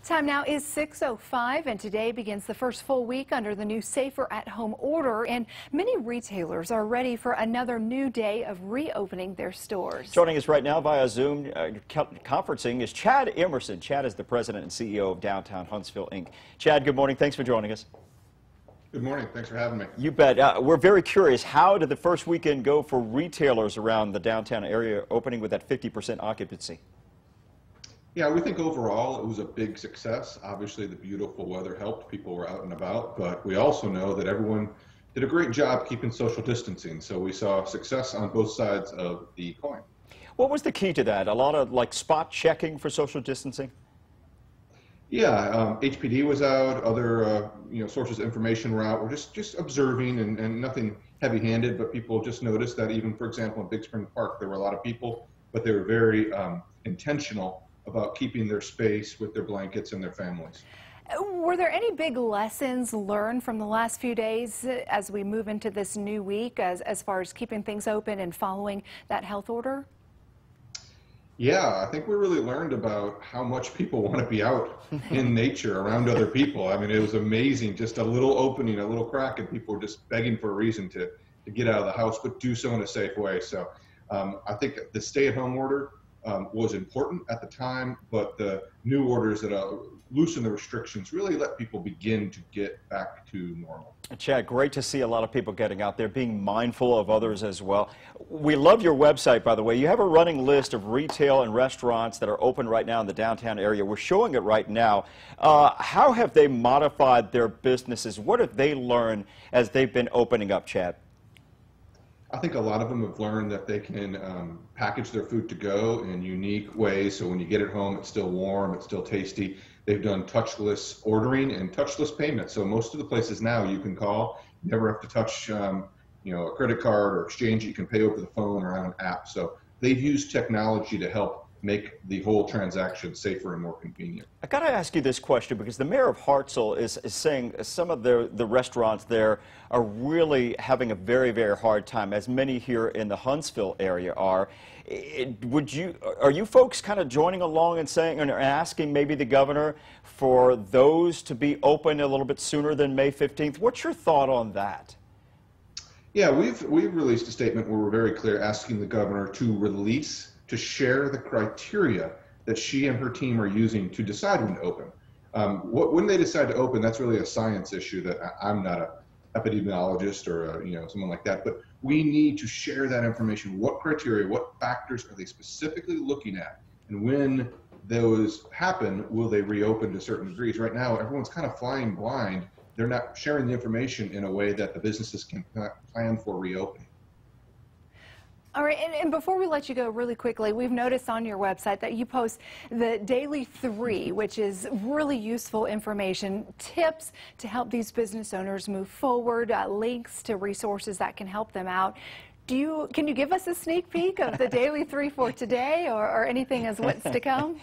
Time now is 6:05, and today begins the first full week under the new Safer at Home order, and many retailers are ready for another new day of reopening their stores. Joining us right now via Zoom conferencing is Chad Emerson. Chad is the president and CEO of Downtown Huntsville, Inc. Chad, good morning. Thanks for joining us. Good morning. Thanks for having me. You bet. We're very curious. How did the first weekend go for retailers around the downtown area, opening with that 50% occupancy? Yeah, we think overall it was a big success. Obviously, the beautiful weather helped. People were out and about, but we also know that everyone did a great job keeping social distancing. So we saw success on both sides of the coin. What was the key to that? A lot of spot checking for social distancing? Yeah, HPD was out. Other sources of information were out. We're just observing and nothing heavy-handed, but people just noticed that even, for example, in Big Spring Park, there were a lot of people, but they were very intentional about keeping their space with their blankets and their families. Were there any big lessons learned from the last few days as we move into this new week as far as keeping things open and following that health order? Yeah, I think we really learned about how much people want to be out in nature around other people. I mean, it was amazing, just a little opening, a little crack, and people were just begging for a reason to get out of the house, but do so in a safe way. So I think the stay-at-home order was important at the time, but the new orders that loosen the restrictions really let people begin to get back to normal. Chad, great to see a lot of people getting out there, being mindful of others as well. We love your website, by the way. You have a running list of retail and restaurants that are open right now in the downtown area. We're showing it right now. How have they modified their businesses? What have they learned as they've been opening up, Chad? I think a lot of them have learned that they can package their food to go in unique ways. So when you get it home, it's still warm, it's still tasty. They've done touchless ordering and touchless payment. So most of the places now you can call, you never have to touch a credit card or exchange it. You can pay over the phone or on an app. So they've used technology to help make the whole transaction safer and more convenient. I got to ask you this question because the mayor of Hartselle is saying some of the restaurants there are really having a very, very hard time, as many here in the Huntsville area are. Are you folks kind of joining along and saying and asking maybe the governor for those to be open a little bit sooner than May 15th? What's your thought on that? Yeah, we've released a statement where we're very clear asking the governor to share the criteria that she and her team are using to decide when to open. When they decide to open, that's really a science issue that I'm not an epidemiologist or someone like that, but we need to share that information. What criteria, what factors are they specifically looking at? And when those happen, will they reopen to certain degrees? Right now, everyone's kind of flying blind. They're not sharing the information in a way that the businesses can plan for reopening. All right, and before we let you go really quickly, we've noticed on your website that you post the Daily 3, which is really useful information, tips to help these business owners move forward, links to resources that can help them out. Can you give us a sneak peek of the Daily 3 for today or anything as what's to come?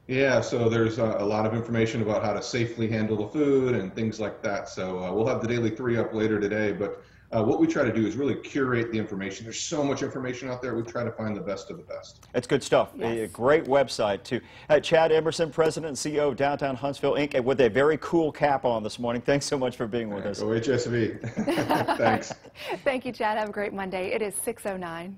Yeah, so there's a lot of information about how to safely handle the food and things like that. So we'll have the Daily 3 up later today, but what we try to do is really curate the information. There's so much information out there. We try to find the best of the best. It's good stuff. Yes. A great website, too. Chad Emerson, President and CEO of Downtown Huntsville, Inc., and with a very cool cap on this morning. Thanks so much for being with us. Go HSV. Thanks. Thank you, Chad. Have a great Monday. It is 6:09.